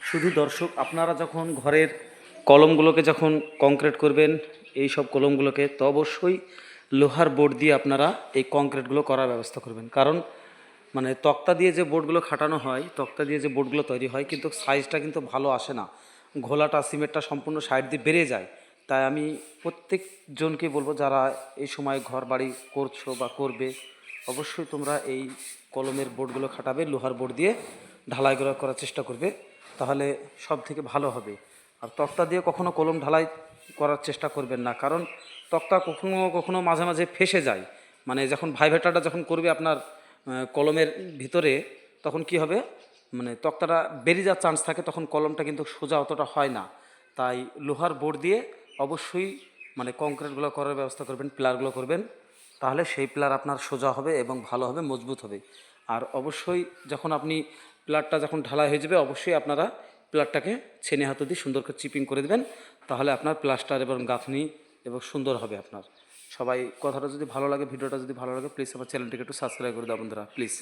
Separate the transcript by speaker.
Speaker 1: শুধু দর্শক, আপনারা যখন ঘরের কলমগুলোকে যখন কংক্রিট করবেন, এই সব কলমগুলোকে, তো অবশ্যই লোহার বোর্ড দিয়ে আপনারা এই কংক্রিটগুলো করার ব্যবস্থা করবেন। কারণ মানে তক্তা দিয়ে যে বোর্ডগুলো খাটানো হয়, তক্তা দিয়ে যে বোর্ডগুলো তৈরি হয়, কিন্তু সাইজটা কিন্তু ভালো আসে না, ঘোলাটা সিমেন্টটা সম্পূর্ণ সাইড দিয়ে বেড়ে যায়। তাই আমি প্রত্যেকজনকে বলবো, যারা এই সময় ঘর বাড়ি করছো বা করবে, অবশ্যই তোমরা এই কলমের বোর্ডগুলো খাটাবে, লোহার বোর্ড দিয়ে ঢালাইগুলো করার চেষ্টা করবে, তাহলে সব থেকে ভালো হবে। আর তক্তা দিয়ে কখনো কলম ঢালাই করার চেষ্টা করবেন না, কারণ তক্তা কখনো কখনো মাঝে মাঝে ফেসে যায়। মানে যখন ভাইভেটারটা যখন করবে আপনার কলমের ভিতরে, তখন কি হবে, মানে তক্তাটা বেরিয়ে যাওয়ার চান্স থাকে, তখন কলমটা কিন্তু সোজা অতটা হয় না। তাই লোহার বোর্ড দিয়ে অবশ্যই মানে কংক্রিটগুলো করার ব্যবস্থা করবেন, পিলারগুলো করবেন, তাহলে সেই পিলার আপনার সোজা হবে এবং ভালো হবে, মজবুত হবে। আর অবশ্যই যখন আপনি পিলারটা যখন ঢালাই হয়ে যাবে, অবশ্যই আপনারা পিলারটাকে ছেনে হাতে দিয়ে সুন্দর করে চিপিং করে দেবেন, তাহলে আপনার প্লাস্টার এবং গাঁথনি এবং সুন্দর হবে আপনার। সবাই কথাটা যদি ভালো লাগে, ভিডিওটা যদি ভালো লাগে, প্লিজ আমার চ্যানেলটিকে একটু সাবস্ক্রাইব করে দাও বন্ধুরা, প্লিজ।